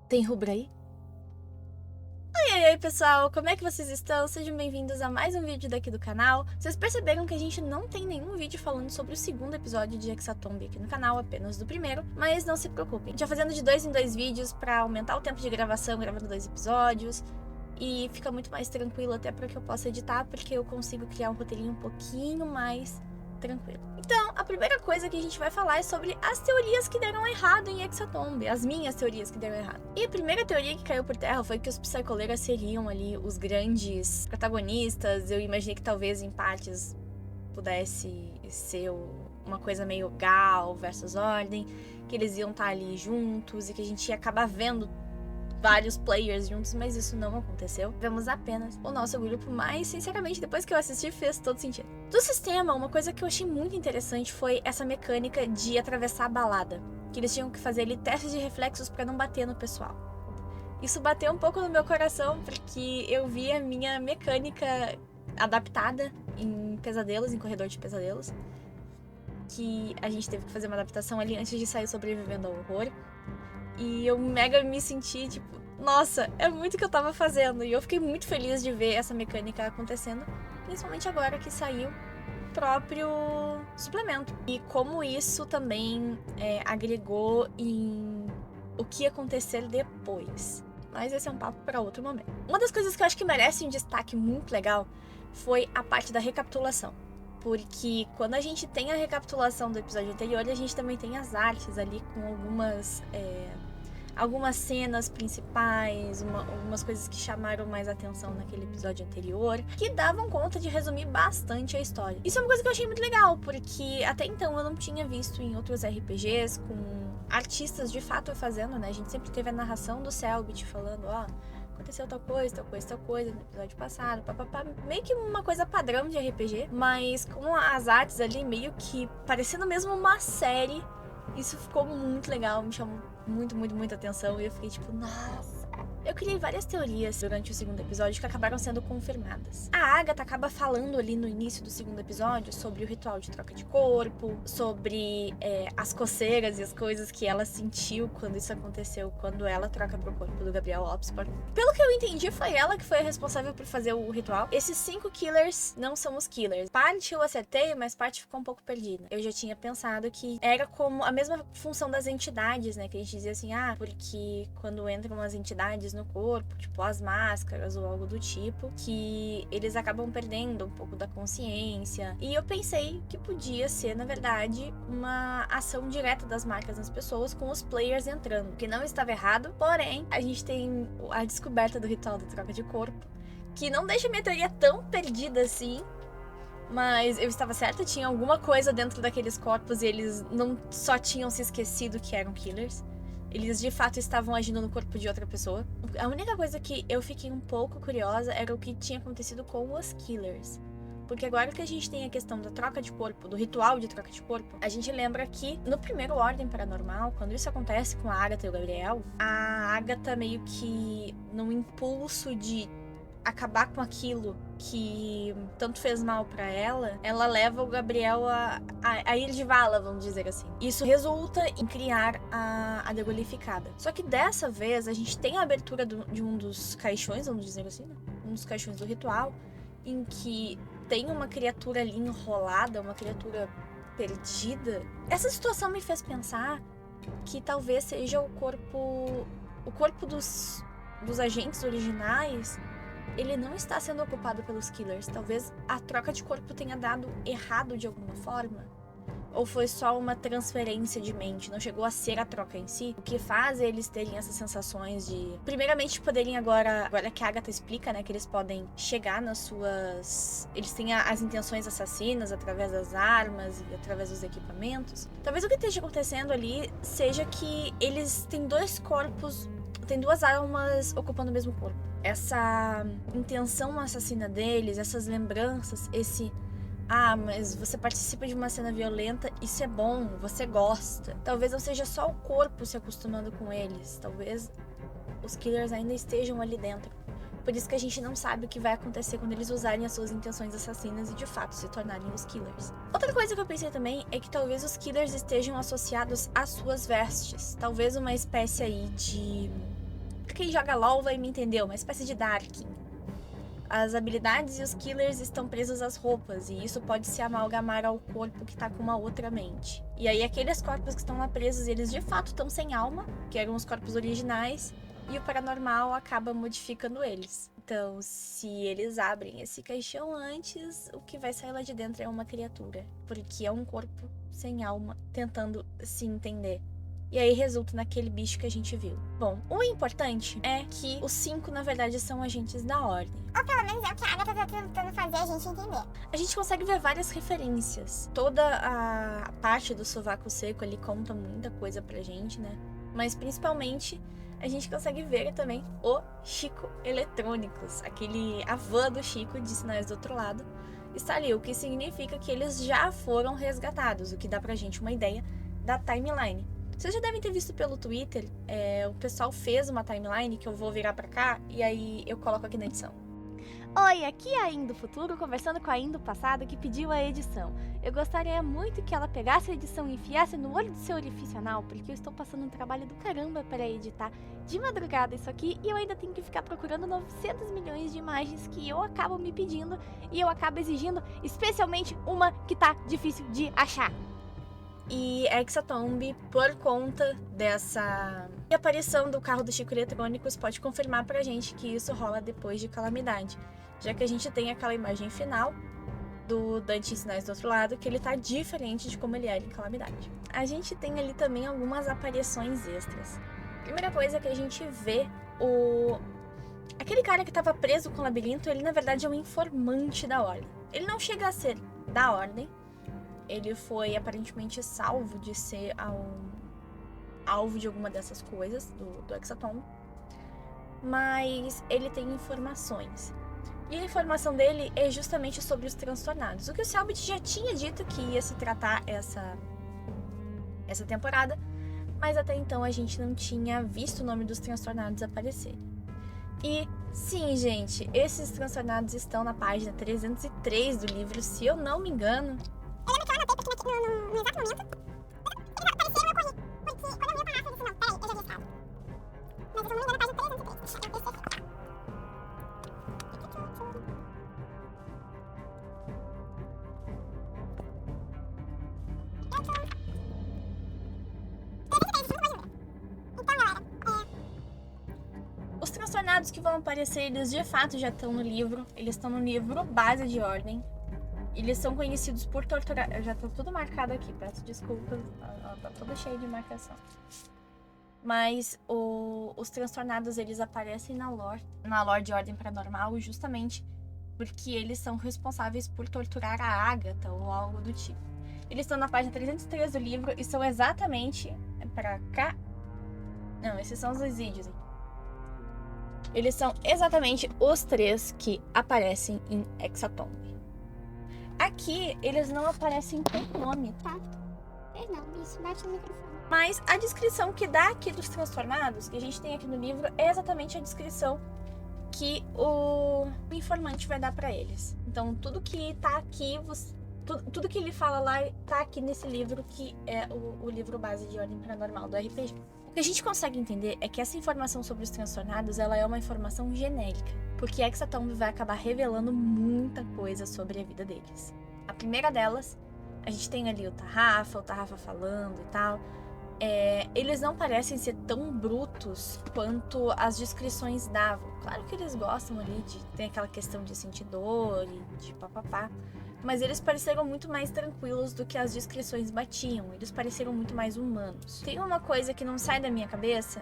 Tem rubro aí? E aí, pessoal, como é que vocês estão? Sejam bem-vindos a mais um vídeo daqui do canal. Vocês perceberam que a gente não tem nenhum vídeo falando sobre o segundo episódio de Hexatomb aqui no canal, apenas do primeiro, mas não se preocupem. A gente vai fazendo de 2 em 2 vídeos pra aumentar o tempo de gravação, gravando 2 episódios, e fica muito mais tranquilo até para que eu possa editar, porque eu consigo criar um roteirinho um pouquinho mais tranquilo. Então, a primeira coisa que a gente vai falar é sobre as teorias que deram errado em Hexatomb, as minhas teorias que deram errado. E a primeira teoria que caiu por terra foi que os Psycholeras seriam ali os grandes protagonistas. Eu imaginei que talvez em partes pudesse ser uma coisa meio Gal versus Ordem, que eles iam estar ali juntos e que a gente ia acabar vendo vários players juntos, mas isso não aconteceu. Vemos apenas o nosso grupo, mas sinceramente, depois que eu assisti, fez todo sentido. Do sistema, uma coisa que eu achei muito interessante foi essa mecânica de atravessar a balada, que eles tinham que fazer ali testes de reflexos para não bater no pessoal. Isso bateu um pouco no meu coração, porque eu vi a minha mecânica adaptada em pesadelos, em corredor de pesadelos, que a gente teve que fazer uma adaptação ali antes de sair sobrevivendo ao horror. E eu mega me senti, tipo, nossa, é muito o que eu tava fazendo. E eu fiquei muito feliz de ver essa mecânica acontecendo, principalmente agora que saiu o próprio suplemento. E como isso também agregou em o que ia acontecer depois. Mas esse é um papo para outro momento. Uma das coisas que eu acho que merece um destaque muito legal foi a parte da recapitulação. Porque quando a gente tem a recapitulação do episódio anterior, a gente também tem as artes ali com algumas cenas principais, algumas coisas que chamaram mais atenção naquele episódio anterior, que davam conta de resumir bastante a história. Isso é uma coisa que eu achei muito legal, porque até então eu não tinha visto em outros RPGs com artistas de fato fazendo, né? A gente sempre teve a narração do Selbit falando, aconteceu tal coisa no episódio passado, papapá, meio que uma coisa padrão de RPG, mas com as artes ali meio que parecendo mesmo uma série. Isso ficou muito legal, me chamou muita atenção e eu fiquei tipo, nossa. Eu criei várias teorias durante o segundo episódio que acabaram sendo confirmadas. A Agatha acaba falando ali no início do segundo episódio sobre o ritual de troca de corpo, sobre as coceiras e as coisas que ela sentiu quando isso aconteceu, quando ela troca pro corpo do Gabriel Obsport. Pelo que eu entendi, foi ela que foi a responsável por fazer o ritual. Esses 5 killers não são os killers. Parte eu acertei, mas parte ficou um pouco perdida. Eu já tinha pensado que era como a mesma função das entidades, né? Que a gente dizia assim, porque quando entram as entidades no corpo, tipo as máscaras ou algo do tipo, que eles acabam perdendo um pouco da consciência. E eu pensei que podia ser, na verdade, uma ação direta das marcas nas pessoas com os players entrando, que não estava errado, porém, a gente tem a descoberta do ritual da troca de corpo, que não deixa minha teoria tão perdida assim, mas eu estava certa, tinha alguma coisa dentro daqueles corpos e eles não só tinham se esquecido que eram killers. Eles de fato estavam agindo no corpo de outra pessoa. A única coisa que eu fiquei um pouco curiosa era o que tinha acontecido com os killers. Porque agora que a gente tem a questão da troca de corpo, do ritual de troca de corpo, a gente lembra que no primeiro Ordem Paranormal, quando isso acontece com a Agatha e o Gabriel, a Agatha meio que num impulso de acabar com aquilo que tanto fez mal pra ela leva o Gabriel a ir de vala, vamos dizer assim. Isso resulta em criar a Degolificada. Só que dessa vez a gente tem a abertura de um dos caixões, vamos dizer assim, né? Um dos caixões do ritual, em que tem uma criatura ali enrolada, uma criatura perdida. Essa situação me fez pensar que talvez seja o corpo dos agentes originais. Ele não está sendo ocupado pelos killers. Talvez a troca de corpo tenha dado errado de alguma forma. Ou foi só uma transferência de mente, não chegou a ser a troca em si. O que faz eles terem essas sensações de... Primeiramente, poderem agora que a Agatha explica, né, que eles podem chegar nas suas... Eles têm as intenções assassinas através das armas e através dos equipamentos. Talvez o que esteja acontecendo ali seja que eles têm 2 corpos... Tem 2 almas ocupando o mesmo corpo. Essa intenção assassina deles, essas lembranças, mas você participa de uma cena violenta, isso é bom, você gosta. Talvez não seja só o corpo se acostumando com eles, talvez os killers ainda estejam ali dentro. Por isso que a gente não sabe o que vai acontecer quando eles usarem as suas intenções assassinas e de fato se tornarem os killers. Outra coisa que eu pensei também é que talvez os killers estejam associados às suas vestes. Talvez uma espécie aí de quem joga LoL vai me entender, uma espécie de Darkin. As habilidades e os killers estão presos às roupas, e isso pode se amalgamar ao corpo que tá com uma outra mente. E aí aqueles corpos que estão lá presos, eles de fato estão sem alma, que eram os corpos originais, e o paranormal acaba modificando eles. Então, se eles abrem esse caixão antes, o que vai sair lá de dentro é uma criatura, porque é um corpo sem alma tentando se entender. E aí resulta naquele bicho que a gente viu. Bom, o importante é que os 5, na verdade, são agentes da Ordem. Ou pelo menos é o que a Agatha tá tentando fazer a gente entender. A gente consegue ver várias referências. Toda a parte do sovaco seco ali conta muita coisa pra gente, né? Mas principalmente a gente consegue ver também o Chico Eletrônicos, aquele avô do Chico de Sinais do Outro Lado, está ali, o que significa que eles já foram resgatados, o que dá pra gente uma ideia da timeline. Vocês já devem ter visto pelo Twitter, o pessoal fez uma timeline que eu vou virar pra cá e aí eu coloco aqui na edição. Oi, aqui é a Ain do Futuro conversando com a Ain do Passado que pediu a edição. Eu gostaria muito que ela pegasse a edição e enfiasse no olho do seu orifício anal, porque eu estou passando um trabalho do caramba para editar de madrugada isso aqui e eu ainda tenho que ficar procurando 900 milhões de imagens que eu acabo me pedindo e eu acabo exigindo, especialmente uma que tá difícil de achar. E Hexatomb, por conta dessa aparição do carro do Chico Eletrônicos, pode confirmar pra gente que isso rola depois de Calamidade, já que a gente tem aquela imagem final do Dante em Sinais do Outro Lado, que ele tá diferente de como ele era em Calamidade. A gente tem ali também algumas aparições extras. Primeira coisa que a gente vê, aquele cara que tava preso com o labirinto, ele na verdade é um informante da Ordem. Ele não chega a ser da Ordem, ele foi aparentemente salvo de ser alvo de alguma dessas coisas do Hexatomb, mas ele tem informações. E a informação dele é justamente sobre os transtornados. O que o Selbit já tinha dito que ia se tratar essa temporada, mas até então a gente não tinha visto o nome dos transtornados aparecer. E sim, gente, esses transtornados estão na página 303 do livro, se eu não me engano. Eu lembro que eu anotei porque no exato momento ele apareceu e eu corri. Porque quando eu vi a palavra, eu disse, não, peraí, eu já vi esse caso. Mas eu não me engano, na página 303. Eu pensei. Então, galera, Os transtornados que vão aparecer, eles de fato já estão no livro. Eles estão no livro base de Ordem. Eles são conhecidos por torturar... Já tá tudo marcado aqui, peço desculpas. Tá tudo cheio de marcação. Mas os transtornados, eles aparecem na lore de Ordem Paranormal, justamente porque eles são responsáveis por torturar a Agatha ou algo do tipo. Eles estão na página 303 do livro e são exatamente... pra cá? Não, esses são os Isídios. Eles são exatamente os 3 que aparecem em Hexatomb. Aqui, eles não aparecem com nome, tá? não, isso bate no microfone. Mas a descrição que dá aqui dos transtornados, que a gente tem aqui no livro, é exatamente a descrição que o informante vai dar pra eles. Então, tudo que tá aqui, tudo que ele fala lá, tá aqui nesse livro, que é o livro base de Ordem Paranormal do RPG. O que a gente consegue entender é que essa informação sobre os transtornados, ela é uma informação genérica, porque Hexatomb vai acabar revelando muita coisa sobre a vida deles. A primeira delas, a gente tem ali o Tarrafa falando e tal. Eles não parecem ser tão brutos quanto as descrições davam. Claro que eles gostam ali de ter aquela questão de sentir dor e de papapá, mas eles pareceram muito mais tranquilos do que as descrições batiam. Eles pareceram muito mais humanos. Tem uma coisa que não sai da minha cabeça,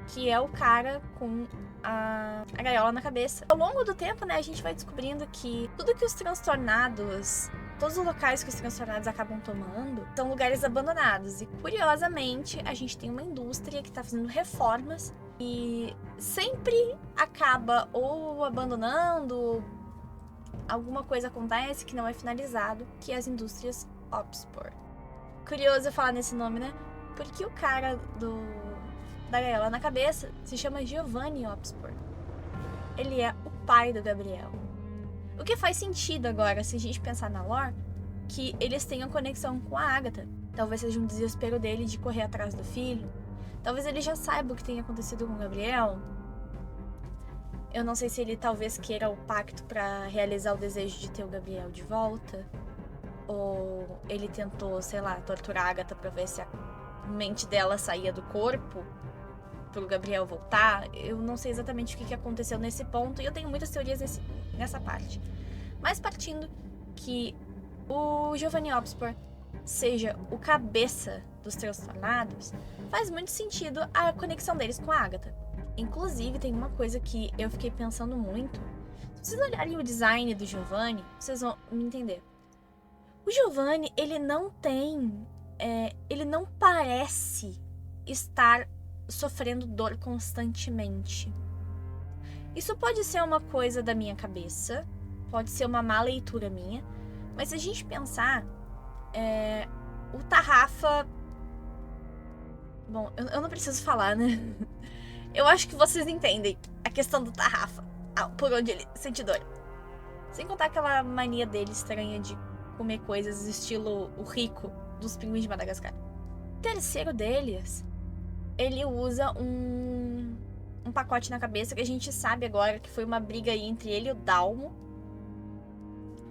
que é o cara com a gaiola na cabeça. Ao longo do tempo, né, a gente vai descobrindo que tudo que os transtornados... Todos os locais que os transtornados acabam tomando são lugares abandonados. E, curiosamente, a gente tem uma indústria que está fazendo reformas e sempre acaba ou abandonando, alguma coisa acontece que não é finalizado, que é as indústrias Obspor. Curioso eu falar nesse nome, né? Porque o cara da gaiola na cabeça se chama Giovanni Obspor. Ele é o pai do Gabriel. O que faz sentido agora, se a gente pensar na lore, que eles tenham conexão com a Agatha. Talvez seja um desespero dele de correr atrás do filho. Talvez ele já saiba o que tem acontecido com o Gabriel. Eu não sei se ele talvez queira o pacto pra realizar o desejo de ter o Gabriel de volta. Ou ele tentou, sei lá, torturar a Agatha pra ver se a mente dela saía do corpo pro Gabriel voltar. Eu não sei exatamente o que aconteceu nesse ponto. E eu tenho muitas teorias nessa parte. Mas partindo que o Giovanni Obspor seja o cabeça dos transtornados, faz muito sentido a conexão deles com a Agatha. Inclusive, tem uma coisa que eu fiquei pensando muito. Se vocês olharem o design do Giovanni, vocês vão me entender. O Giovanni, ele não parece estar sofrendo dor constantemente. Isso pode ser uma coisa da minha cabeça, pode ser uma má leitura minha, mas se a gente pensar, o Tarrafa... Bom, eu não preciso falar, né? Eu acho que vocês entendem a questão do Tarrafa, por onde ele sente dor. Sem contar aquela mania dele estranha de comer coisas estilo o rico dos pinguins de Madagascar. O terceiro deles, ele usa um pacote na cabeça que a gente sabe agora que foi uma briga aí entre ele e o Dalmo.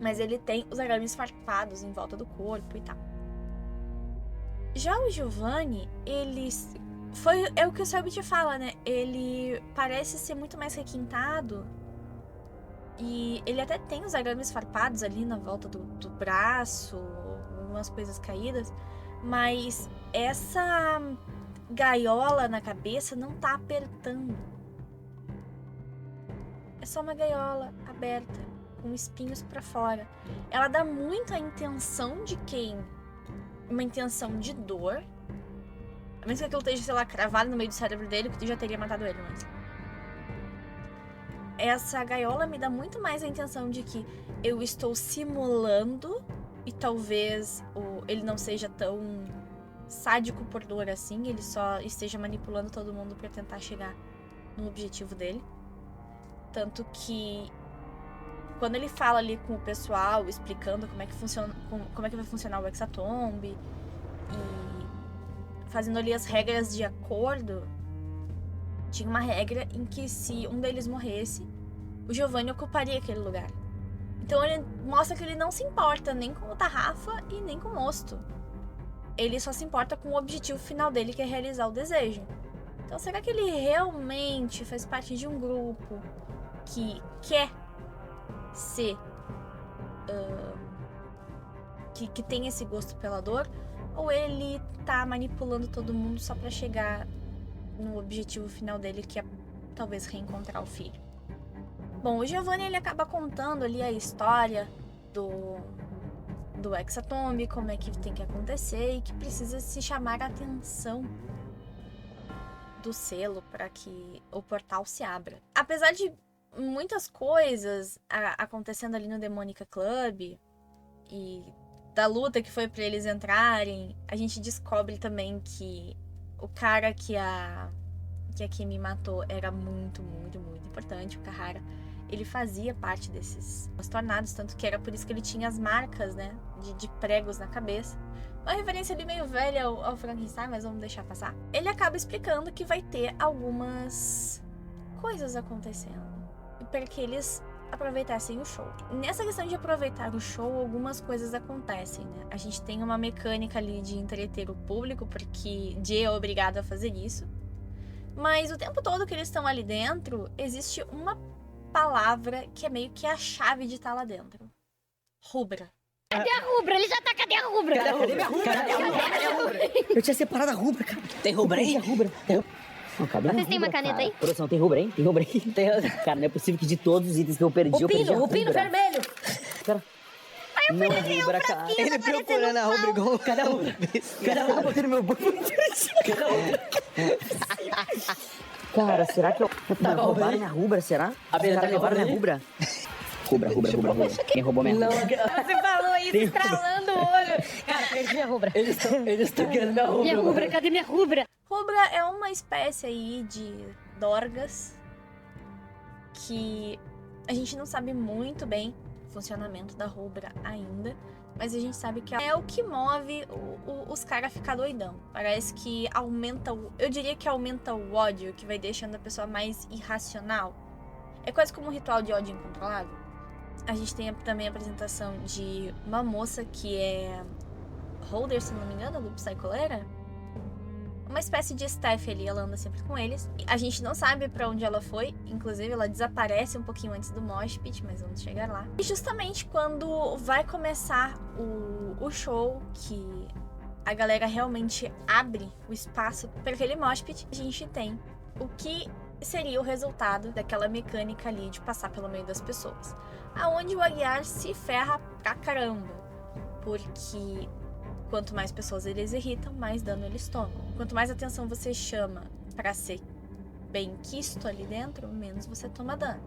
Mas ele tem os arames farpados em volta do corpo e tal. Já o Giovanni, é o que o Selbit fala, né? Ele parece ser muito mais requintado. E ele até tem os arames farpados ali na volta do braço, umas coisas caídas. Mas essa gaiola na cabeça não tá apertando. É só uma gaiola aberta, com espinhos pra fora. Ela dá muito a intenção de quem? Uma intenção de dor. A menos que aquilo esteja, sei lá, cravado no meio do cérebro dele, que já teria matado ele, mas... Essa gaiola me dá muito mais a intenção de que eu estou simulando e talvez ele não seja tão sádico por dor assim, ele só esteja manipulando todo mundo pra tentar chegar no objetivo dele. Tanto que quando ele fala ali com o pessoal, explicando como é que funciona, como é que vai funcionar o Hexatomb e fazendo ali as regras de acordo, tinha uma regra em que se um deles morresse, o Giovanni ocuparia aquele lugar. Então ele mostra que ele não se importa nem com o Tarrafa e nem com o Mosto. Ele só se importa com o objetivo final dele, que é realizar o desejo. Então será que ele realmente faz parte de um grupo que quer ser... que tem esse gosto pela dor? Ou ele tá manipulando todo mundo só pra chegar no objetivo final dele, que é talvez reencontrar o filho? Bom, o Giovanni, ele acaba contando ali a história do Hexatomb, como é que tem que acontecer e que precisa se chamar a atenção do selo para que o portal se abra. Apesar de muitas coisas acontecendo ali no Demonica Club e da luta que foi para eles entrarem, a gente descobre também que o cara que a Kimi matou era muito, muito, muito importante, o Kahara. Ele fazia parte desses tornados, tanto que era por isso que ele tinha as marcas, né, de pregos na cabeça. Uma referência ali meio velha ao Frankenstein, mas vamos deixar passar. Ele acaba explicando que vai ter algumas coisas acontecendo para que eles aproveitassem o show. Nessa questão de aproveitar o show, algumas coisas acontecem, né? A gente tem uma mecânica ali de entreter o público, porque Jay é obrigado a fazer isso. Mas o tempo todo que eles estão ali dentro, existe uma palavra que é meio que a chave de estar lá dentro. Rubra. Cadê a Rubra? Ele já tá, cadê a Rubra? Cadê minha Rubra? Eu tinha separado a Rubra, cara. Tem Rubra aí? Cadê Vocês têm uma caneta aí? Produção, tem Rubra, hein? Tem Rubra aí? Cara, não é possível que de todos os itens que eu perdi, eu perdi a Rubra. O pino vermelho. Cara, não é Rubra, cara. Ele procurando a Rubra igual... Cadê a Rubra? Cadê a Rubra? Botei no meu bolso. Cadê a Rubra? Cara, será que roubaram minha Rubra, será? Os caras levaram minha Rubra? Rubra. Quem roubou minha Rubra? Você falou isso estralando o olho. Cara, perdi a Rubra. Eles estão querendo minha Rubra. Minha Rubra, cadê minha Rubra? Rubra é uma espécie aí de dorgas que a gente não sabe muito bem o funcionamento da Rubra ainda, mas a gente sabe que é o que move os caras a ficar doidão. Parece que aumenta eu diria que aumenta o ódio, que vai deixando a pessoa mais irracional. É quase como um ritual de ódio incontrolável. A gente tem também a apresentação de uma moça que é holder, se não me engano, do Psycholera. Uma espécie de staff ali, ela anda sempre com eles. A gente não sabe pra onde ela foi, inclusive ela desaparece um pouquinho antes do mosh pit, mas vamos chegar lá. E justamente quando vai começar o show, que a galera realmente abre o espaço para aquele mosh pit, a gente tem o que seria o resultado daquela mecânica ali de passar pelo meio das pessoas. Aonde o Aguiar se ferra pra caramba, porque quanto mais pessoas eles irritam, mais dano eles tomam. Quanto mais atenção você chama pra ser bem quisto ali dentro, menos você toma dano.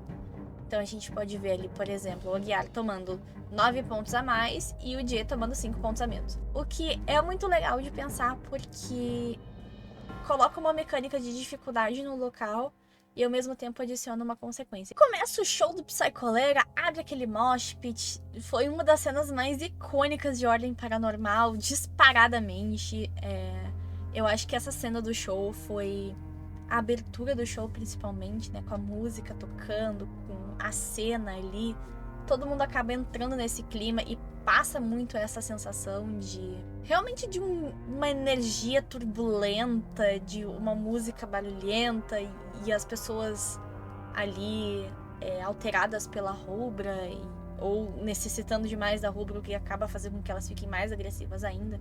Então a gente pode ver ali, por exemplo, o Aguiar tomando 9 pontos a mais e o Jay tomando 5 pontos a menos. O que é muito legal de pensar, porque coloca uma mecânica de dificuldade no local e ao mesmo tempo adiciona uma consequência. Começa o show do Psycholera, abre aquele mosh pit. Foi uma das cenas mais icônicas de Ordem Paranormal, disparadamente. Eu acho que essa cena do show foi a abertura do show, principalmente, né? Com a música tocando, com a cena ali. Todo mundo acaba entrando nesse clima e passa muito essa sensação de... realmente de uma energia turbulenta, de uma música barulhenta e as pessoas ali alteradas pela rubra ou necessitando demais da rubra, o que acaba fazendo com que elas fiquem mais agressivas ainda.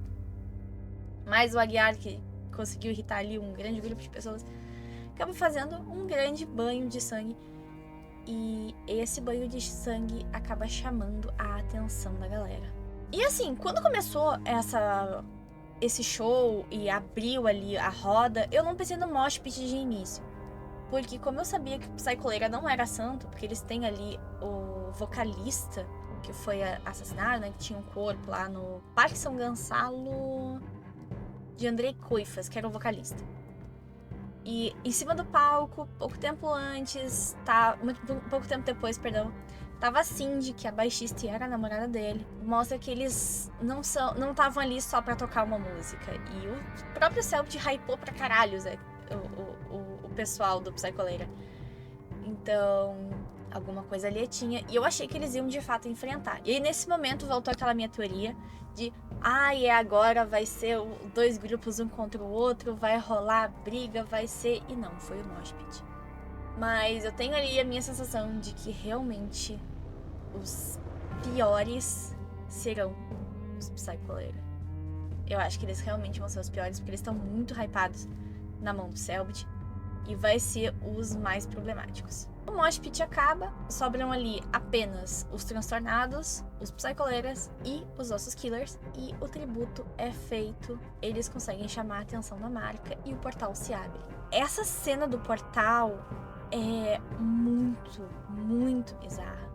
Mas o Aguiar, que conseguiu irritar ali um grande grupo de pessoas, acaba fazendo um grande banho de sangue. E esse banho de sangue acaba chamando a atenção da galera. E assim, quando começou esse show e abriu ali a roda, eu não pensei no mosh pit de início. Porque como eu sabia que o Psycholera não era santo, porque eles têm ali o vocalista que foi assassinado, né, que tinha um corpo lá no Parque São Gonçalo de Andrei Coifas, que era o vocalista. E em cima do palco, pouco tempo depois, tava a Cindy, que é a baixista e era a namorada dele. Mostra que eles não estavam ali só pra tocar uma música. E o próprio Selbit hypou pra caralho, Zé, o pessoal do Psycholera. Então, alguma coisa ali tinha. E eu achei que eles iam de fato enfrentar. E aí, nesse momento, voltou aquela minha teoria de... agora vai ser dois grupos um contra o outro, vai rolar briga, vai ser... E não, foi o mosh pit. Mas eu tenho ali a minha sensação de que realmente os piores serão os Psycholera. Eu acho que eles realmente vão ser os piores, porque eles estão muito hypados na mão do Selbit. E vai ser os mais problemáticos. O mosh pit acaba, sobram ali apenas os transtornados, os Psycholeras e os Ossos Killers. E o tributo é feito, eles conseguem chamar a atenção da marca e o portal se abre. Essa cena do portal é muito, muito bizarra.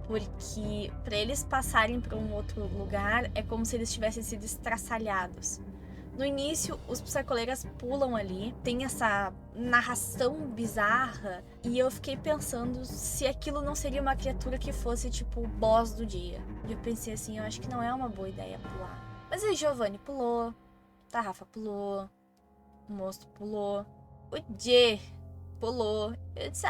Porque para eles passarem para um outro lugar, é como se eles tivessem sido estraçalhados. No início, os Psycholeras pulam ali, tem essa narração bizarra, e eu fiquei pensando se aquilo não seria uma criatura que fosse, tipo, o boss do dia. E eu pensei assim, eu acho que não é uma boa ideia pular. Mas aí Giovanni pulou, Tarrafa pulou, o Mosto pulou, o Jay pulou. Eu disse,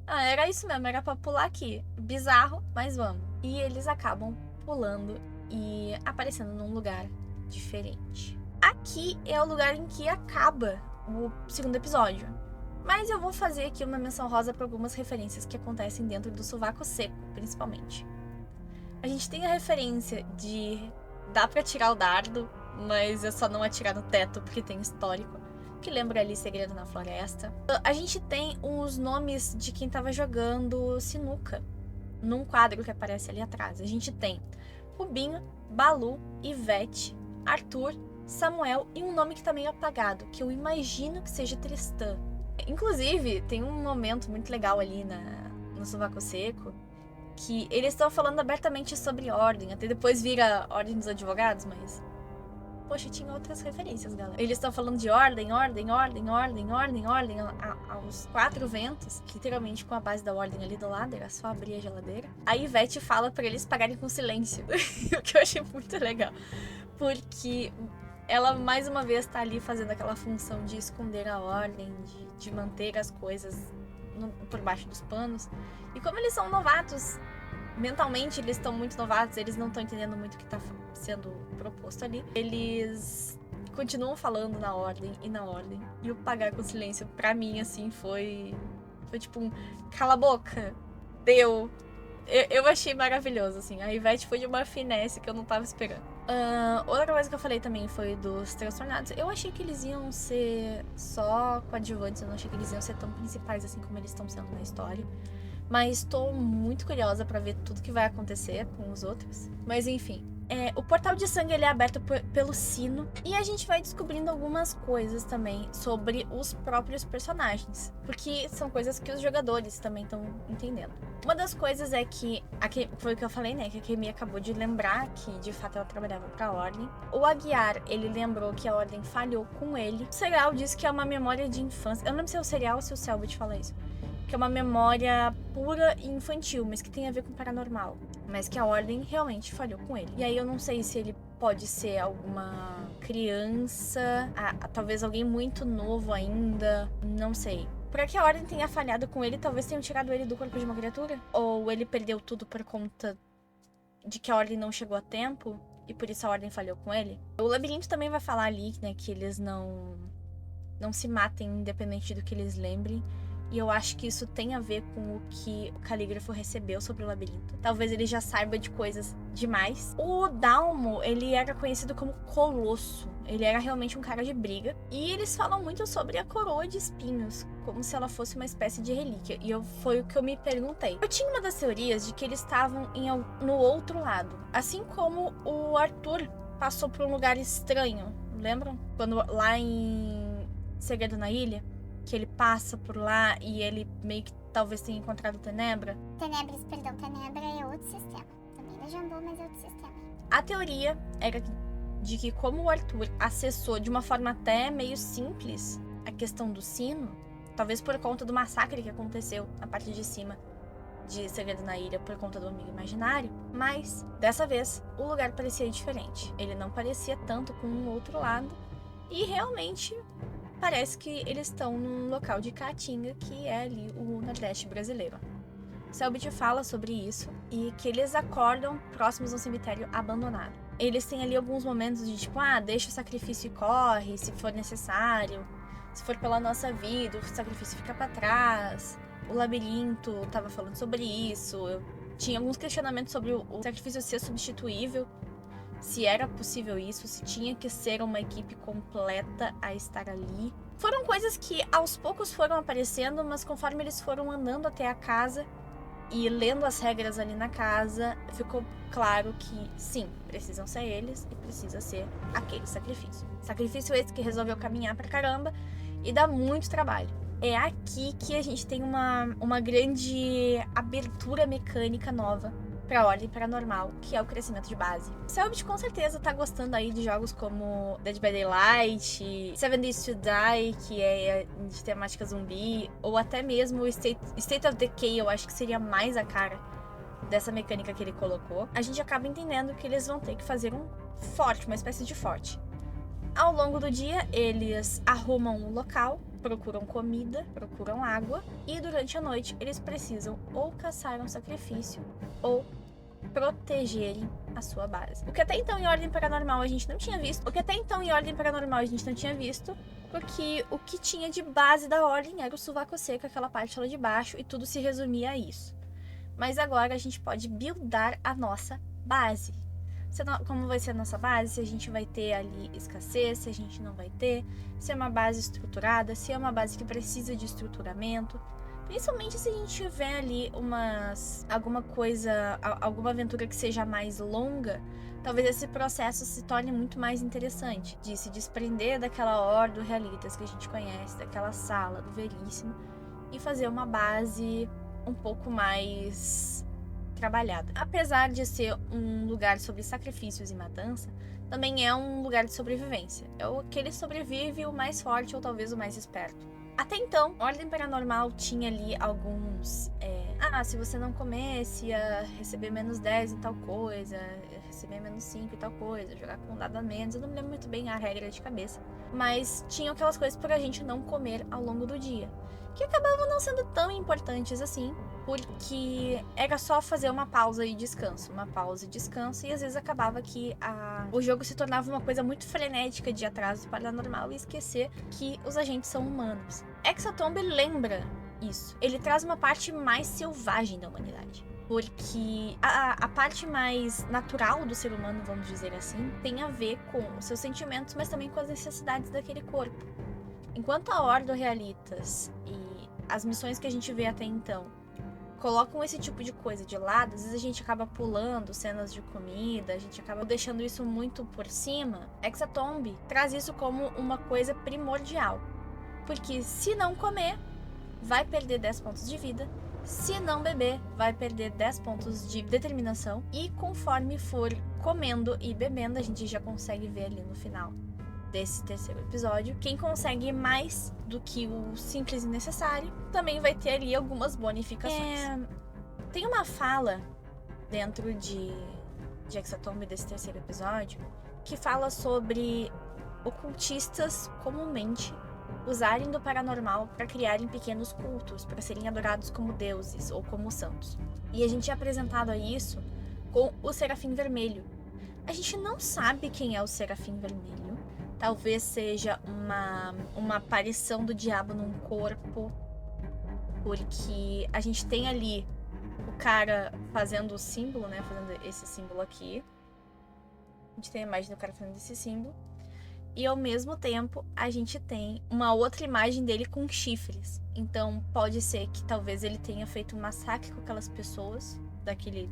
era isso mesmo, era pra pular aqui. Bizarro, mas vamos. E eles acabam pulando e aparecendo num lugar diferente. Aqui é o lugar em que acaba o segundo episódio. Mas eu vou fazer aqui uma menção rosa para algumas referências que acontecem dentro do Sovaco Seco, principalmente. A gente tem a referência de... dá pra tirar o dardo, mas é só não atirar no teto porque tem histórico, que lembra ali Segredo na Floresta. A gente tem os nomes de quem tava jogando sinuca num quadro que aparece ali atrás. A gente tem Rubinho, Balu, Ivete, Arthur, Samuel e um nome que tá meio apagado, que eu imagino que seja Tristan. Inclusive, tem um momento muito legal ali no Sovaco Seco, que eles estão falando abertamente sobre ordem, até depois vira Ordem dos Advogados, mas... poxa, tinha outras referências, galera. Eles estão falando de ordem aos quatro ventos, que literalmente com a base da ordem ali do lado, era só abrir a geladeira. A Ivete fala pra eles pagarem com silêncio, o que eu achei muito legal. Porque ela, mais uma vez, tá ali fazendo aquela função de esconder a ordem, de manter as coisas por baixo dos panos. E como eles são novatos, mentalmente eles estão muito novatos, eles não estão entendendo muito o que tá sendo proposto ali. Eles continuam falando na ordem. E o pagar com silêncio, pra mim, assim, foi tipo um cala a boca, deu. Eu achei maravilhoso, assim. A Ivete foi de uma finesse que eu não tava esperando. Outra coisa que eu falei também foi dos transtornados. Eu achei que eles iam ser só coadjuvantes, eu não achei que eles iam ser tão principais assim como eles estão sendo na história. Mas tô muito curiosa pra ver tudo que vai acontecer com os outros. Mas enfim, o portal de sangue ele é aberto pelo sino. E a gente vai descobrindo algumas coisas também sobre os próprios personagens. Porque são coisas que os jogadores também estão entendendo. Uma das coisas é que, foi o que eu falei, né? Que a Kemi acabou de lembrar que de fato ela trabalhava pra Ordem. O Aguiar, ele lembrou que a Ordem falhou com ele. O Serial disse que é uma memória de infância. Eu não lembro se é o Serial ou se o Selbit fala isso. Que é uma memória pura e infantil, mas que tem a ver com paranormal. Mas que a Ordem realmente falhou com ele. E aí eu não sei se ele pode ser alguma criança, talvez alguém muito novo ainda, não sei. Para que a Ordem tenha falhado com ele, talvez tenham tirado ele do corpo de uma criatura? Ou ele perdeu tudo por conta de que a Ordem não chegou a tempo e por isso a Ordem falhou com ele? O Labirinto também vai falar ali, né, que eles não se matem independente do que eles lembrem. E eu acho que isso tem a ver com o que o Calígrafo recebeu sobre o labirinto. Talvez ele já saiba de coisas demais. O Dalmo, ele era conhecido como Colosso. Ele era realmente um cara de briga. E eles falam muito sobre a coroa de espinhos, como se ela fosse uma espécie de relíquia. E foi o que eu me perguntei. Eu tinha uma das teorias de que eles estavam no outro lado. Assim como o Arthur passou por um lugar estranho. Lembram? Quando lá em Segredo na Ilha, que ele passa por lá e ele meio que talvez tenha encontrado Tenebra. Tenebra é outro sistema. Também da Jambô, mas é outro sistema. A teoria era de que como o Arthur acessou de uma forma até meio simples a questão do sino, talvez por conta do massacre que aconteceu na parte de cima de Segredo na Ilha por conta do amigo imaginário, mas dessa vez o lugar parecia diferente. Ele não parecia tanto com o outro lado e realmente parece que eles estão num local de Caatinga, que é ali o Nordeste brasileiro. Selbit fala sobre isso e que eles acordam próximos a um cemitério abandonado. Eles têm ali alguns momentos de tipo, deixa o sacrifício e corre, se for necessário. Se for pela nossa vida, o sacrifício fica pra trás. O Labirinto tava falando sobre isso. Eu tinha alguns questionamentos sobre o sacrifício ser substituível. Se era possível isso, se tinha que ser uma equipe completa a estar ali. Foram coisas que aos poucos foram aparecendo, mas conforme eles foram andando até a casa e lendo as regras ali na casa, ficou claro que sim, precisam ser eles e precisa ser aquele sacrifício. Sacrifício esse que resolveu caminhar pra caramba e dá muito trabalho. É aqui que a gente tem uma grande abertura mecânica nova pra Ordem Paranormal, que é o crescimento de base. Selbit com certeza tá gostando aí de jogos como Dead by Daylight, Seven Days to Die, que é de temática zumbi, ou até mesmo o State of Decay, eu acho que seria mais a cara dessa mecânica que ele colocou. A gente acaba entendendo que eles vão ter que fazer um forte, uma espécie de forte. Ao longo do dia, eles arrumam o local, procuram comida, procuram água, e durante a noite eles precisam ou caçar um sacrifício ou protegerem a sua base. O que até então em Ordem Paranormal a gente não tinha visto. Porque o que tinha de base da Ordem era o sovaco seco, aquela parte lá de baixo, e tudo se resumia a isso. Mas agora a gente pode buildar a nossa base. Como vai ser a nossa base, se a gente vai ter ali escassez, se a gente não vai ter, se é uma base estruturada, se é uma base que precisa de estruturamento. Principalmente se a gente tiver ali alguma aventura que seja mais longa, talvez esse processo se torne muito mais interessante, de se desprender daquela Ordo Realitas que a gente conhece, daquela sala do Veríssimo, e fazer uma base um pouco mais trabalhada. Apesar de ser um lugar sobre sacrifícios e matança, também é um lugar de sobrevivência. É o que ele sobrevive o mais forte ou talvez o mais esperto. Até então, Ordem Paranormal tinha ali alguns... se você não comesse, ia receber menos 10 em tal coisa, receber menos 5 em tal coisa, jogar com um dado a menos. Eu não me lembro muito bem a regra de cabeça. Mas tinham aquelas coisas pra gente não comer ao longo do dia, que acabavam não sendo tão importantes assim, porque era só fazer uma pausa e descanso, e às vezes acabava que o jogo se tornava uma coisa muito frenética de atraso do paranormal e esquecer que os agentes são humanos. Hexatomb lembra isso. Ele traz uma parte mais selvagem da humanidade. Porque a parte mais natural do ser humano, vamos dizer assim, tem a ver com os seus sentimentos, mas também com as necessidades daquele corpo. Enquanto a Ordo Realitas e as missões que a gente vê até então colocam esse tipo de coisa de lado, às vezes a gente acaba pulando cenas de comida, a gente acaba deixando isso muito por cima. Hexatomb traz isso como uma coisa primordial. Porque se não comer, vai perder 10 pontos de vida. Se não beber, vai perder 10 pontos de determinação. E conforme for comendo e bebendo, a gente já consegue ver ali no final desse terceiro episódio, quem consegue mais do que o simples e necessário também vai ter ali algumas bonificações. Tem uma fala dentro de Hexatomb desse terceiro episódio que fala sobre ocultistas comumente usarem do paranormal para criarem pequenos cultos, para serem adorados como deuses ou como santos. E a gente é apresentado a isso com o Serafim Vermelho. A gente não sabe quem é o Serafim Vermelho. Talvez seja uma aparição do diabo num corpo, porque a gente tem ali o cara fazendo o símbolo, né? Fazendo esse símbolo aqui. A gente tem a imagem do cara fazendo esse símbolo. E ao mesmo tempo, a gente tem uma outra imagem dele com chifres. Então, pode ser que talvez ele tenha feito um massacre com aquelas pessoas daquele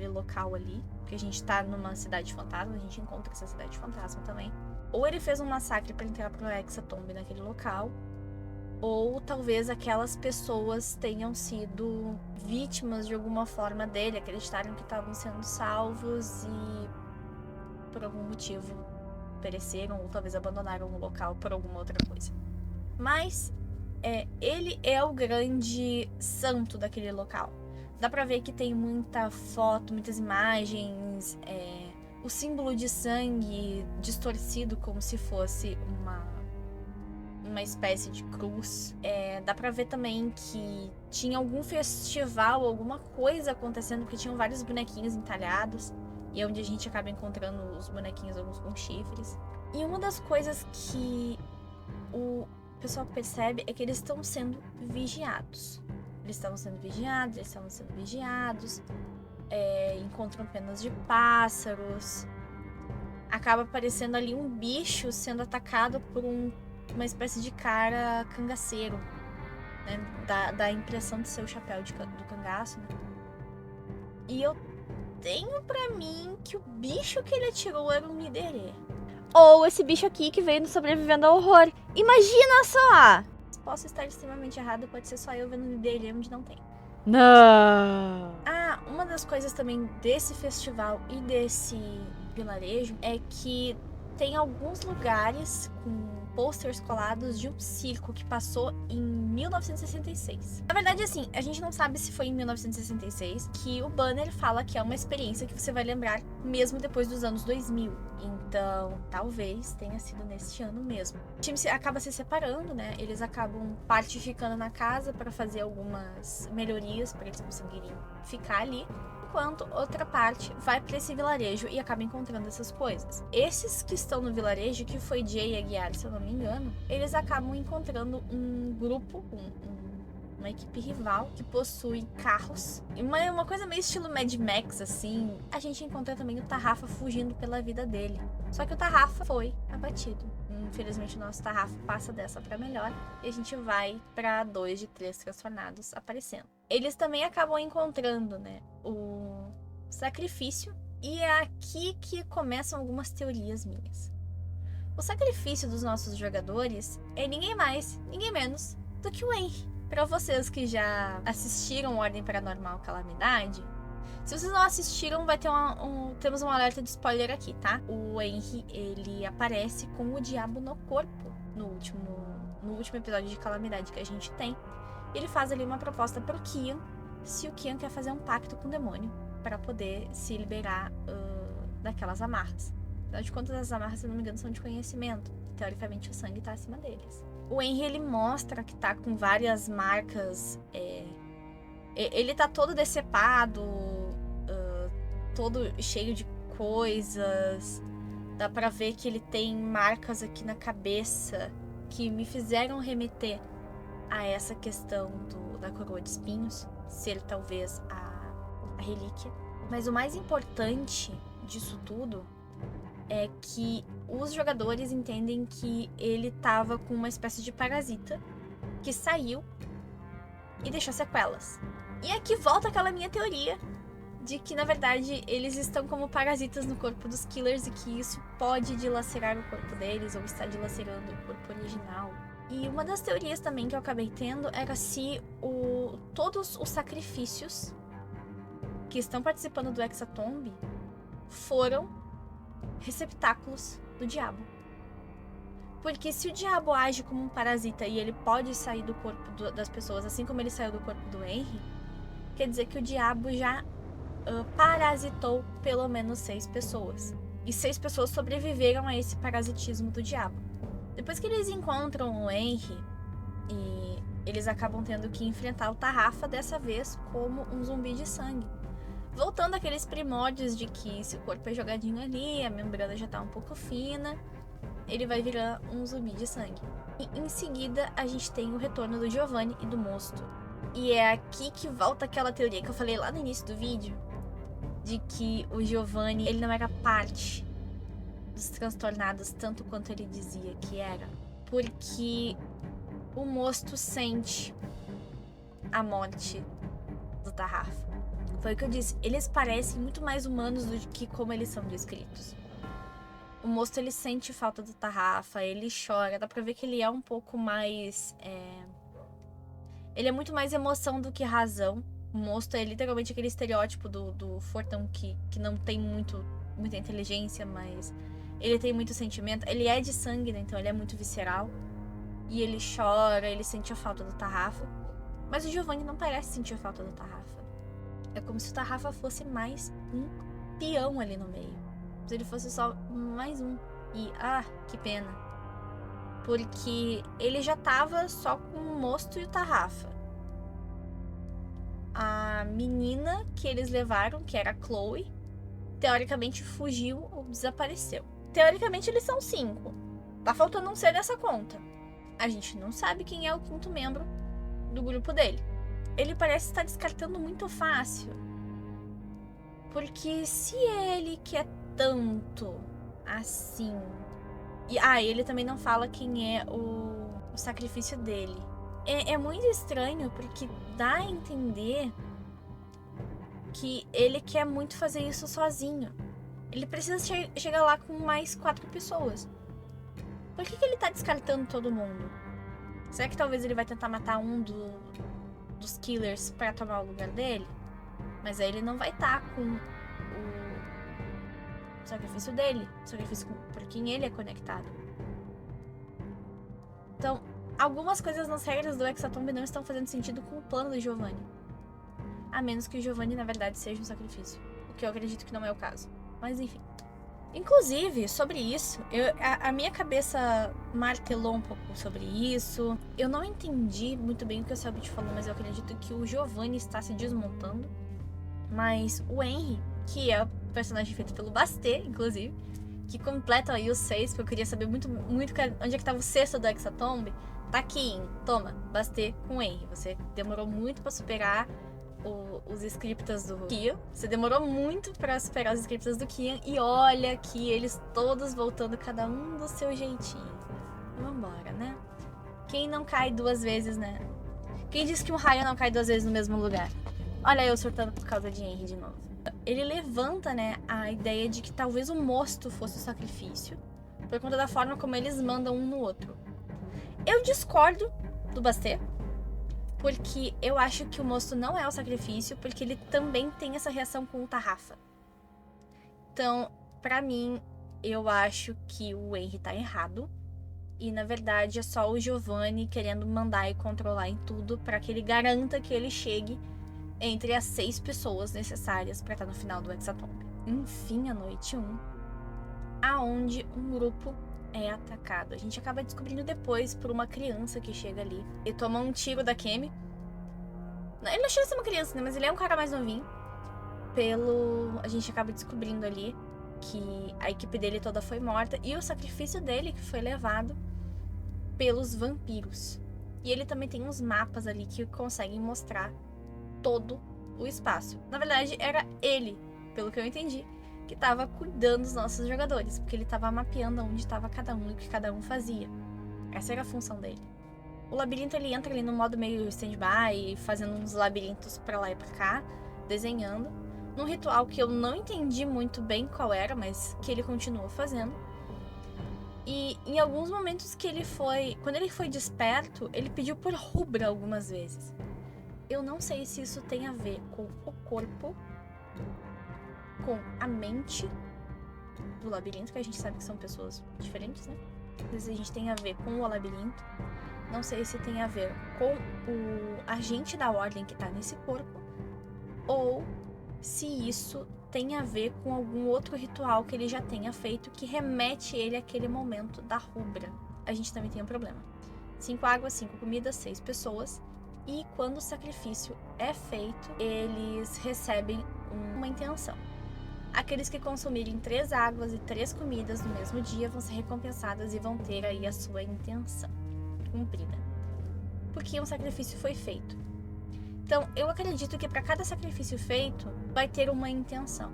local ali. Porque a gente tá numa cidade fantasma, a gente encontra essa cidade fantasma também. Ou ele fez um massacre para entrar pro Hexatomb naquele local. Ou talvez aquelas pessoas tenham sido vítimas de alguma forma dele, acreditaram que estavam sendo salvos e por algum motivo pereceram ou talvez abandonaram o local por alguma outra coisa. Mas ele é o grande santo daquele local. Dá pra ver que tem muita foto, muitas imagens, o símbolo de sangue distorcido como se fosse uma espécie de cruz. Dá pra ver também que tinha algum festival, alguma coisa acontecendo, porque tinham vários bonequinhos entalhados. E é onde a gente acaba encontrando os bonequinhos, alguns com chifres. E uma das coisas que o pessoal percebe é que eles estão sendo vigiados. Encontram penas de pássaros. Acaba aparecendo ali um bicho sendo atacado por uma espécie de cara cangaceiro, né? Dá a impressão de ser o chapéu do cangaço, né? E eu tenho pra mim que o bicho que ele atirou era um liderê. Ou esse bicho aqui que veio no Sobrevivendo ao Horror. Imagina só! Posso estar extremamente errado, pode ser só eu vendo um liderê onde não tem. Não! Uma das coisas também desse festival e desse vilarejo é que tem alguns lugares com posters colados de um circo que passou em 1966. Na verdade, assim, a gente não sabe se foi em 1966 que o banner fala que é uma experiência que você vai lembrar mesmo depois dos anos 2000. Então, talvez tenha sido neste ano mesmo. O time acaba se separando, né? Eles acabam parte ficando na casa para fazer algumas melhorias para eles conseguirem ficar ali. Enquanto outra parte vai para esse vilarejo e acaba encontrando essas coisas. Esses que estão no vilarejo, que foi Jay a guiar, se eu não me engano, eles acabam encontrando um grupo, uma equipe rival que possui carros. E uma coisa meio estilo Mad Max, assim. A gente encontra também o Tarrafa fugindo pela vida dele. Só que o Tarrafa foi abatido. Infelizmente, o nosso Tarrafa passa dessa pra melhor. E a gente vai pra 2 de 3 transtornados aparecendo. Eles também acabam encontrando, né, o sacrifício. E é aqui que começam algumas teorias minhas. O sacrifício dos nossos jogadores é ninguém mais, ninguém menos do que o Henry. Para vocês que já assistiram Ordem Paranormal Calamidade, se vocês não assistiram, vai ter temos um alerta de spoiler aqui, tá? O Henry, ele aparece com o diabo no corpo no último episódio de Calamidade que a gente tem. Ele faz ali uma proposta pro Kian se o Kian quer fazer um pacto com o demônio para poder se liberar daquelas amarras. Afinal de contas, as amarras, se não me engano, são de conhecimento. Teoricamente, o sangue tá acima deles. O Henry, ele mostra que tá com várias marcas. Ele tá todo decepado, todo cheio de coisas. Dá pra ver que ele tem marcas aqui na cabeça que me fizeram remeter a essa questão da coroa de espinhos, ser talvez a relíquia. Mas o mais importante disso tudo é que os jogadores entendem que ele tava com uma espécie de parasita que saiu e deixou sequelas. E aqui volta aquela minha teoria de que, na verdade, eles estão como parasitas no corpo dos killers e que isso pode dilacerar o corpo deles ou está dilacerando o corpo original. E uma das teorias também que eu acabei tendo era se todos os sacrifícios que estão participando do Hexatomb foram receptáculos do diabo. Porque se o diabo age como um parasita e ele pode sair do corpo das pessoas, assim como ele saiu do corpo do Henry, quer dizer que o diabo já parasitou pelo menos 6 pessoas. E 6 pessoas sobreviveram a esse parasitismo do diabo. Depois que eles encontram o Henry, e eles acabam tendo que enfrentar o Tarrafa, dessa vez como um zumbi de sangue. Voltando àqueles primórdios de que se o corpo é jogadinho ali, a membrana já tá um pouco fina, ele vai virar um zumbi de sangue. E em seguida a gente tem o retorno do Giovanni e do Mosto. E é aqui que volta aquela teoria que eu falei lá no início do vídeo, de que o Giovanni, ele não era parte dos transtornados tanto quanto ele dizia que era. Porque o Mosto sente a morte do Tarrafa. Foi o que eu disse, eles parecem muito mais humanos do que como eles são descritos. O Mosto, ele sente falta do Tarrafa, ele chora, dá pra ver que ele é um pouco mais... Ele é muito mais emoção do que razão. O Mosto é literalmente aquele estereótipo do fortão que não tem muita inteligência, mas ele tem muito sentimento. Ele é de sangue, né? Então ele é muito visceral. E ele chora, ele sente a falta do Tarrafa. Mas o Giovanni não parece sentir a falta do Tarrafa. É como se o Tarrafa fosse mais um peão ali no meio. Se ele fosse só mais um. E, que pena. Porque ele já tava só com o Mosto e o Tarrafa. A menina que eles levaram, que era a Chloe, teoricamente fugiu ou desapareceu. Teoricamente eles são 5. Tá faltando um ser nessa conta. A gente não sabe quem é o 5º membro do grupo dele. Ele parece estar descartando muito fácil. Porque se ele quer tanto assim... E ele também não fala quem é o sacrifício dele. É muito estranho, porque dá a entender que ele quer muito fazer isso sozinho. Ele precisa chegar lá com mais 4 pessoas. Por que ele tá descartando todo mundo? Será que talvez ele vai tentar matar um dos killers pra tomar o lugar dele? Mas aí ele não vai estar com o sacrifício dele. O sacrifício por quem ele é conectado. Então, algumas coisas nas regras do Hexatomb não estão fazendo sentido com o plano do Giovanni. A menos que o Giovanni, na verdade, seja um sacrifício. O que eu acredito que não é o caso. Mas, enfim. Inclusive, sobre isso, a minha cabeça martelou um pouco sobre isso. Eu não entendi muito bem o que o Selbit falou, mas eu acredito que o Giovanni está se desmontando. Mas o Henry, que é o personagem feito pelo Bastet, inclusive, que completa aí os 6, porque eu queria saber muito onde é que estava o 6º do Hexatomb, tá aqui, Toma, Bastet com o Henry. Você demorou muito pra superar os scriptas do Kian. Você demorou muito pra superar os scriptas do Kian. E olha aqui, eles todos voltando, cada um do seu jeitinho. Vambora, né? Quem não cai 2 vezes, né? Quem disse que um raio não cai 2 vezes no mesmo lugar? Olha eu surtando por causa de Henry de novo. Ele levanta, né, a ideia de que talvez o Mosto fosse o sacrifício, por conta da forma como eles mandam um no outro. Eu discordo do Bastet, porque eu acho que o Mosto não é o sacrifício, porque ele também tem essa reação com o Tarrafa. Então, pra mim, eu acho que o Henry tá errado. E, na verdade, é só o Giovanni querendo mandar e controlar em tudo pra que ele garanta que ele chegue entre as 6 pessoas necessárias para estar no final do Hexatombe. Enfim, a noite 1, aonde um grupo é atacado. A gente acaba descobrindo depois por uma criança que chega ali e toma um tiro da Kemi. Ele não chega a ser uma criança, né? Mas ele é um cara mais novinho. A gente acaba descobrindo ali que a equipe dele toda foi morta e o sacrifício dele que foi levado pelos vampiros. E ele também tem uns mapas ali que conseguem mostrar todo o espaço. Na verdade, era ele, pelo que eu entendi, que estava cuidando dos nossos jogadores, porque ele estava mapeando onde estava cada um e o que cada um fazia. Essa era a função dele. O labirinto, ele entra ali no modo meio stand-by, fazendo uns labirintos pra lá e pra cá, desenhando, num ritual que eu não entendi muito bem qual era, mas que ele continuou fazendo. E em alguns momentos quando ele foi desperto, ele pediu por rubra algumas vezes. Eu não sei se isso tem a ver com o corpo, com a mente do labirinto, que a gente sabe que são pessoas diferentes, né? Às vezes a gente tem a ver com o labirinto. Não sei se tem a ver com o agente da ordem que tá nesse corpo, ou se isso tem a ver com algum outro ritual que ele já tenha feito que remete ele àquele momento da rubra. A gente também tem um problema. 5 águas, 5 comidas, 6 pessoas. E quando o sacrifício é feito, eles recebem uma intenção. Aqueles que consumirem 3 águas e 3 comidas no mesmo dia vão ser recompensadas e vão ter aí a sua intenção cumprida. Porque um sacrifício foi feito. Então, eu acredito que para cada sacrifício feito, vai ter uma intenção.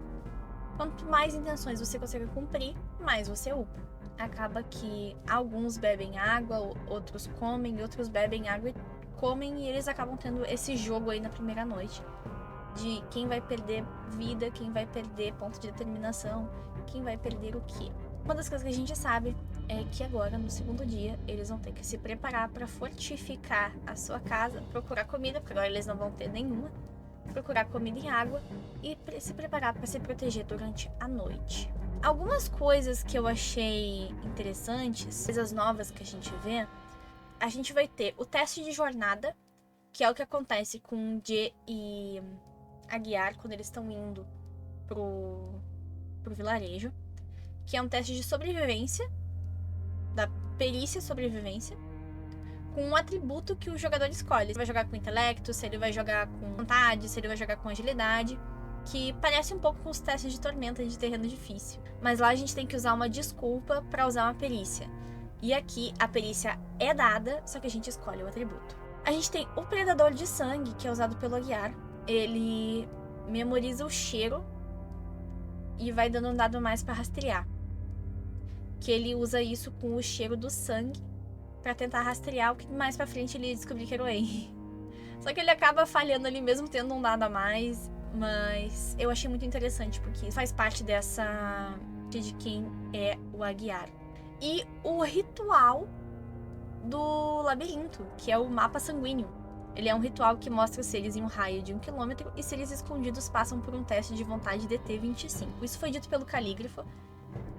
Quanto mais intenções você consegue cumprir, mais você upa. Acaba que alguns bebem água, outros comem, outros bebem água e comem, e eles acabam tendo esse jogo aí na primeira noite. De quem vai perder vida, quem vai perder ponto de determinação, quem vai perder o quê. Uma das coisas que a gente sabe é que agora, no segundo dia, eles vão ter que se preparar para fortificar a sua casa, procurar comida, porque agora eles não vão ter nenhuma, procurar comida e água e se preparar para se proteger durante a noite. Algumas coisas que eu achei interessantes, coisas novas que a gente vai ter o teste de jornada, que é o que acontece com Jay e Aguiar quando eles estão indo pro vilarejo, que é um teste de sobrevivência, da perícia sobrevivência, com um atributo que o jogador escolhe. Se ele vai jogar com intelecto, se ele vai jogar com vontade, se ele vai jogar com agilidade, que parece um pouco com os testes de tormenta de terreno difícil. Mas lá a gente tem que usar uma desculpa para usar uma perícia. E aqui a perícia é dada, só que a gente escolhe o atributo. A gente tem o predador de sangue, que é usado pelo Aguiar. Ele memoriza o cheiro e vai dando um dado mais para rastrear. Que ele usa isso com o cheiro do sangue para tentar rastrear o que mais pra frente ele descobrir que era o Henry. Só que ele acaba falhando ali mesmo tendo um dado a mais, mas eu achei muito interessante porque faz parte dessa de quem é o Aguiar. E o ritual do labirinto, que é o mapa sanguíneo. Ele é um ritual que mostra os seres em um raio de 1 km e seres escondidos passam por um teste de vontade DT25. Isso foi dito pelo Calígrafo.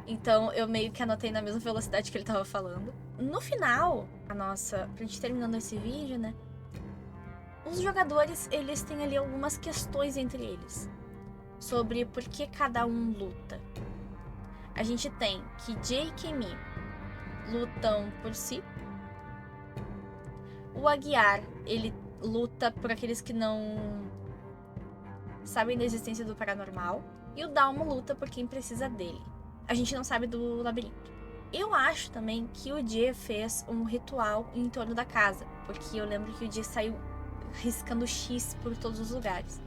Então, eu meio que anotei na mesma velocidade que ele tava falando. No final, pra gente terminando esse vídeo, né? Os jogadores, eles têm ali algumas questões entre eles. Sobre por que cada um luta. A gente tem que Jay e Kemi lutam por si. O Aguiar, ele luta por aqueles que não sabem da existência do paranormal. E o Dalmo luta por quem precisa dele. A gente não sabe do labirinto. Eu acho também que o Jay fez um ritual em torno da casa, porque eu lembro que o Jay saiu riscando X por todos os lugares.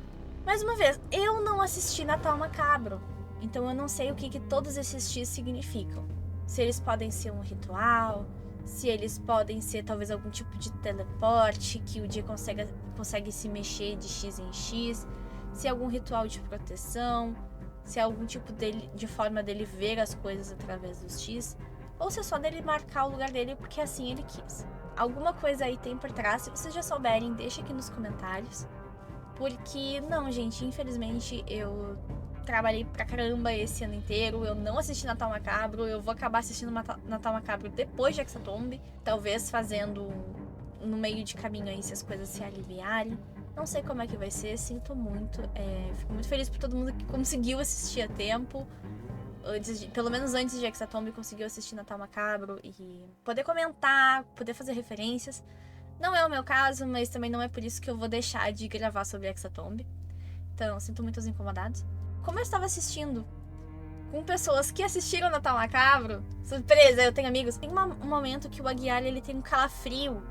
Mais uma vez, eu não assisti Natal Macabro, então eu não sei o que todos esses X significam. Se eles podem ser um ritual, se eles podem ser talvez algum tipo de teleporte, que o Jay consegue se mexer de X em X, se é algum ritual de proteção, se é algum tipo de forma dele ver as coisas através dos X, ou se é só dele marcar o lugar dele porque assim ele quis. Alguma coisa aí tem por trás, se vocês já souberem, deixa aqui nos comentários. Porque, não, gente, infelizmente eu trabalhei pra caramba esse ano inteiro, eu não assisti Natal Macabro, eu vou acabar assistindo Natal Macabro depois de Hexatombe, talvez fazendo no meio de caminho aí se as coisas se aliviarem. Não sei como é que vai ser, sinto muito. Fico muito feliz por todo mundo que conseguiu assistir a tempo. Pelo menos antes de Hexatomb, conseguiu assistir Natal Macabro e poder comentar, poder fazer referências. Não é o meu caso, mas também não é por isso que eu vou deixar de gravar sobre Hexatomb. Então, sinto muito os incomodados. Como eu estava assistindo com pessoas que assistiram Natal Macabro, surpresa, eu tenho amigos, tem um momento que o Aguiar, ele tem um calafrio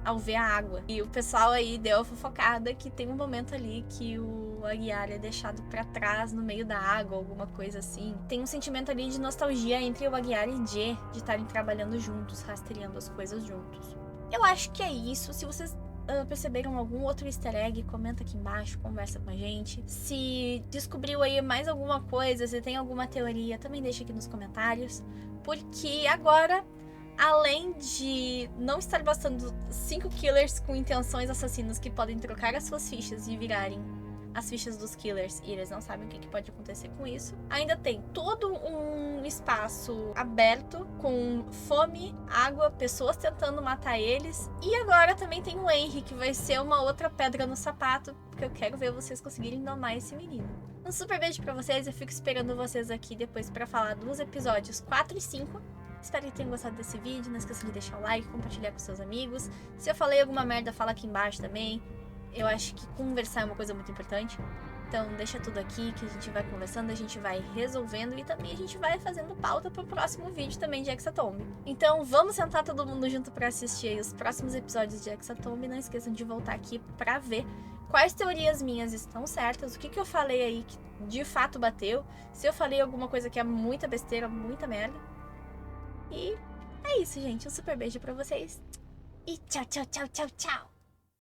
ao ver a água. E o pessoal aí deu a fofocada que tem um momento ali que o Aguiar é deixado pra trás no meio da água, alguma coisa assim. Tem um sentimento ali de nostalgia entre o Aguiar e Jay, de estarem trabalhando juntos, rastreando as coisas juntos. Eu acho que é isso. Se vocês perceberam algum outro easter egg, comenta aqui embaixo, conversa com a gente. Se descobriu aí mais alguma coisa, se tem alguma teoria, também deixa aqui nos comentários. Porque agora, além de não estar bastando 5 killers com intenções assassinas que podem trocar as suas fichas e virarem as fichas dos killers e eles não sabem o que pode acontecer com isso, ainda tem todo um espaço aberto com fome, água, pessoas tentando matar eles. E agora também tem o Henry, que vai ser uma outra pedra no sapato, porque eu quero ver vocês conseguirem domar esse menino. Um super beijo pra vocês, eu fico esperando vocês aqui depois pra falar dos episódios 4 e 5. Espero que tenham gostado desse vídeo, não esqueça de deixar o like, compartilhar com seus amigos. Se eu falei alguma merda, fala aqui embaixo também. Eu acho que conversar é uma coisa muito importante. Então deixa tudo aqui que a gente vai conversando, a gente vai resolvendo e também a gente vai fazendo pauta pro próximo vídeo também de Hexatomb. Então vamos sentar todo mundo junto pra assistir aí os próximos episódios de Hexatomb. Não esqueçam de voltar aqui pra ver quais teorias minhas estão certas, o que eu falei aí que de fato bateu, se eu falei alguma coisa que é muita besteira, muita merda. E é isso, gente. Um super beijo pra vocês. E tchau, tchau, tchau, tchau, tchau.